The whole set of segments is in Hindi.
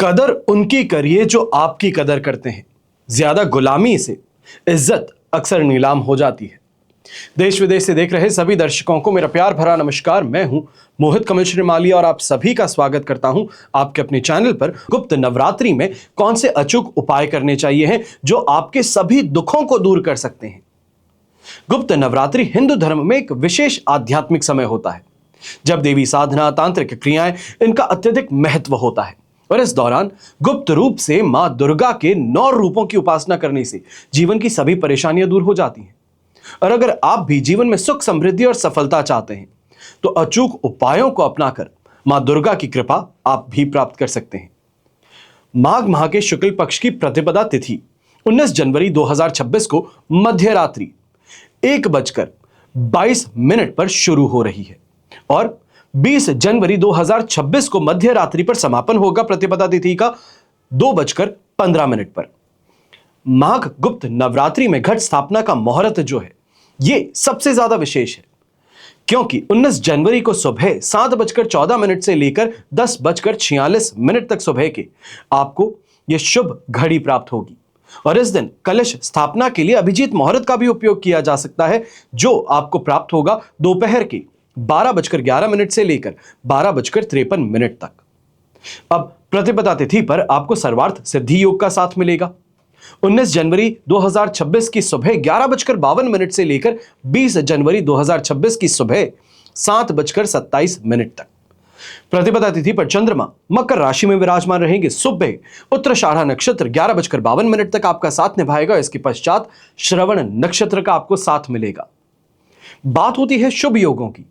कदर उनकी करिए जो आपकी कदर करते हैं। ज्यादा गुलामी से इज्जत अक्सर नीलाम हो जाती है। देश विदेश से देख रहे सभी दर्शकों को मेरा प्यार भरा नमस्कार। मैं हूं मोहित कमल श्रीमाली और आप सभी का स्वागत करता हूं आपके अपने चैनल पर। गुप्त नवरात्रि में कौन से अचूक उपाय करने चाहिए हैं जो आपके सभी दुखों को दूर कर सकते हैं। गुप्त नवरात्रि हिंदू धर्म में एक विशेष आध्यात्मिक समय होता है जब देवी साधना, तांत्रिक क्रियाएं, इनका अत्यधिक महत्व होता है। और इस दौरान गुप्त रूप से मां दुर्गा के 9 रूपों की उपासना करने से जीवन की सभी परेशानियां दूर हो जाती हैं। और अगर आप भी जीवन में सुख, समृद्धि और सफलता चाहते हैं तो अचूक उपायों को अपनाकर मां दुर्गा की कृपा आप भी प्राप्त कर सकते हैं। माघ माह के शुक्ल पक्ष की प्रतिपदा तिथि 19 जनवरी 2026 को मध्य रात्रि 1:22 पर शुरू हो रही है और 20 जनवरी 2026 को मध्य रात्रि पर समापन होगा प्रतिपदा तिथि का 2:15 पर। माघ गुप्त नवरात्रि में घट स्थापना का मुहूर्त जो है ये सबसे ज्यादा विशेष है, क्योंकि 19 जनवरी को सुबह 7:14 से लेकर 10:46 तक सुबह के आपको यह शुभ घड़ी प्राप्त होगी। और इस दिन कलश स्थापना के लिए अभिजीत मुहूर्त का भी उपयोग किया जा सकता है, जो आपको प्राप्त होगा दोपहर के 12:11 से लेकर 12:53 तक। अब प्रतिपदा तिथि पर आपको सर्वार्थ सिद्धि योग का साथ मिलेगा। 19 जनवरी 2026 की सुबह 11:52 से लेकर 20 जनवरी 2026 की सुबह 7:27 तक। प्रतिपदा तिथि पर चंद्रमा मकर राशि में विराजमान रहेंगे। सुबह उत्तराषाढ़ा नक्षत्र 11:52 तक आपका साथ निभाएगा। इसके पश्चात श्रवण नक्षत्र का आपको साथ मिलेगा। बात होती है शुभ योगों की,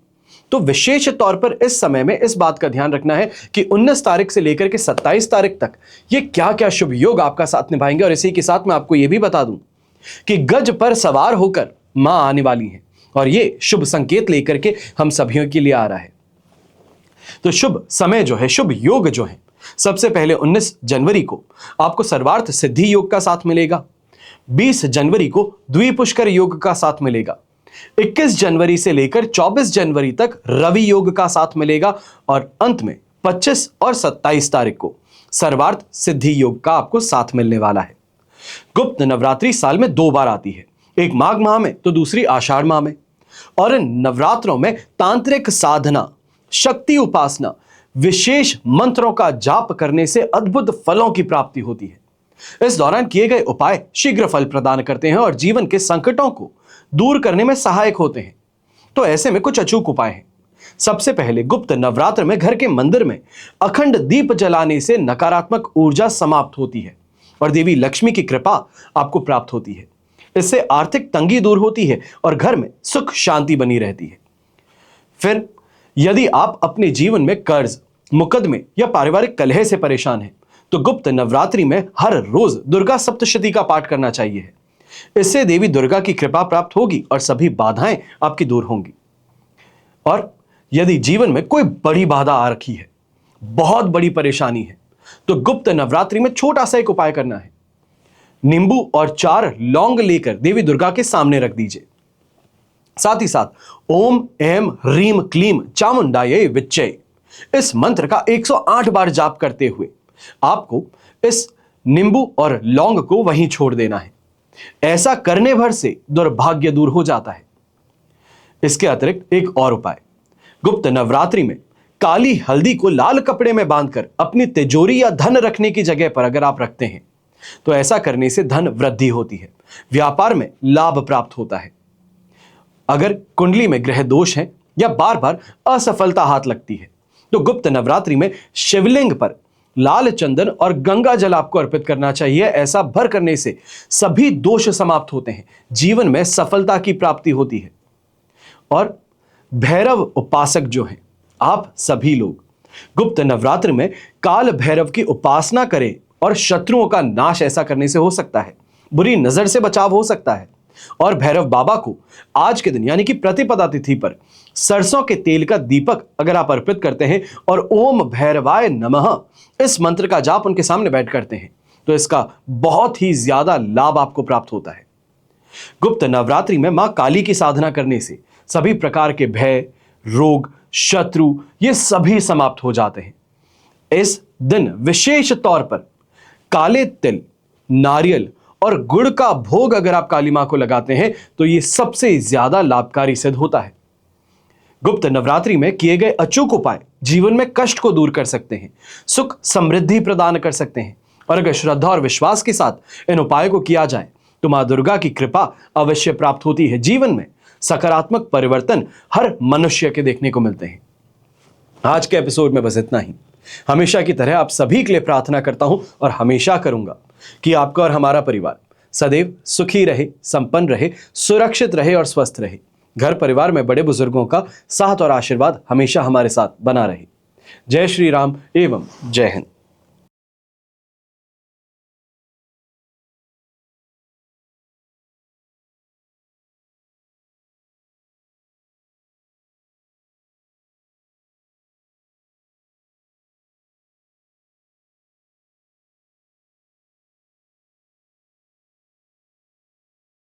तो विशेष तौर पर इस समय में इस बात का ध्यान रखना है कि 19 तारीख से लेकर के 27 तारीख तक ये क्या क्या शुभ योग आपका साथ निभाएंगे। और इसी के साथ मैं आपको यह भी बता दूं कि गज पर सवार होकर मां आने वाली हैं और ये शुभ संकेत लेकर के हम सभी के लिए आ रहा है। तो शुभ समय जो है, शुभ योग जो है, सबसे पहले 19 जनवरी को आपको सर्वार्थ सिद्धि योग का साथ मिलेगा। 20 जनवरी को द्विपुष्कर योग का साथ मिलेगा। 21 जनवरी से लेकर 24 जनवरी तक रवि योग का साथ मिलेगा और अंत में 25 और 27 तारीख को सर्वार्थ सिद्धि योग का आपको साथ मिलने वाला है। गुप्त नवरात्रि साल में 2 बार आती है, एक माघ माह में तो दूसरी आषाढ़ माह में। और इन नवरात्रों में तांत्रिक साधना, शक्ति उपासना, विशेष मंत्रों का जाप करने से अद्भुत फलों की प्राप्ति होती है। इस दौरान किए गए उपाय शीघ्र फल प्रदान करते हैं और जीवन के संकटों को दूर करने में सहायक होते हैं। तो ऐसे में कुछ अचूक उपाय हैं। सबसे पहले गुप्त नवरात्र में घर के मंदिर में अखंड दीप जलाने से नकारात्मक ऊर्जा समाप्त होती है और देवी लक्ष्मी की कृपा आपको प्राप्त होती है। इससे आर्थिक तंगी दूर होती है और घर में सुख शांति बनी रहती है। फिर यदि आप अपने जीवन में कर्ज, मुकदमे या पारिवारिक कलह से परेशान हैं तो गुप्त नवरात्रि में हर रोज दुर्गा सप्तशती का पाठ करना चाहिए। इससे देवी दुर्गा की कृपा प्राप्त होगी और सभी बाधाएं आपकी दूर होंगी। और यदि जीवन में कोई बड़ी बाधा आ रखी है, बहुत बड़ी परेशानी है, तो गुप्त नवरात्रि में छोटा सा एक उपाय करना है। नींबू और 4 लौंग लेकर देवी दुर्गा के सामने रख दीजिए। साथ ही साथ ओम ऐं ह्रीं क्लीं चामुंडायै विच्चे इस मंत्र का 108 बार जाप करते हुए आपको इस नींबू और लौंग को वहीं छोड़ देना है। ऐसा करने भर से दुर्भाग्य दूर हो जाता है। इसके अतिरिक्त एक और उपाय, गुप्त नवरात्रि में काली हल्दी को लाल कपड़े में बांधकर अपनी तिजोरी या धन रखने की जगह पर अगर आप रखते हैं तो ऐसा करने से धन वृद्धि होती है, व्यापार में लाभ प्राप्त होता है। अगर कुंडली में ग्रह दोष है या बार बार असफलता हाथ लगती है तो गुप्त नवरात्रि में शिवलिंग पर लाल चंदन और गंगा जल आपको अर्पित करना चाहिए। ऐसा भर करने से सभी दोष समाप्त होते हैं, जीवन में सफलता की प्राप्ति होती है। और भैरव उपासक जो हैं, आप सभी लोग गुप्त नवरात्रि में काल भैरव की उपासना करें और शत्रुओं का नाश ऐसा करने से हो सकता है, बुरी नजर से बचाव हो सकता है। और भैरव बाबा को आज के दिन यानी कि प्रतिपदा तिथि पर सरसों के तेल का दीपक अगर आप अर्पित करते हैं और ओम भैरवाय नमः इस मंत्र का जाप उनके सामने बैठ करते हैं तो इसका बहुत ही ज्यादा लाभ आपको प्राप्त होता है। गुप्त नवरात्रि में मां काली की साधना करने से सभी प्रकार के भय, रोग, शत्रु ये सभी समाप्त हो जाते हैं। इस दिन विशेष तौर पर काले तिल, नारियल और गुड़ का भोग अगर आप काली मां को लगाते हैं तो यह सबसे ज्यादा लाभकारी सिद्ध होता है। गुप्त नवरात्रि में किए गए अचूक उपाय जीवन में कष्ट को दूर कर सकते हैं, सुख समृद्धि प्रदान कर सकते हैं और अगर श्रद्धा और विश्वास के साथ इन उपायों को किया जाए तो मां दुर्गा की कृपा अवश्य प्राप्त होती है। जीवन में सकारात्मक परिवर्तन हर मनुष्य के देखने को मिलते हैं। आज के एपिसोड में बस इतना ही। हमेशा की तरह आप सभी के लिए प्रार्थना करता हूं और हमेशा करूंगा कि आपका और हमारा परिवार सदैव सुखी रहे, संपन्न रहे, सुरक्षित रहे और स्वस्थ रहे। घर परिवार में बड़े बुजुर्गों का साथ और आशीर्वाद हमेशा हमारे साथ बना रहे। जय श्री राम एवं जय हिंद।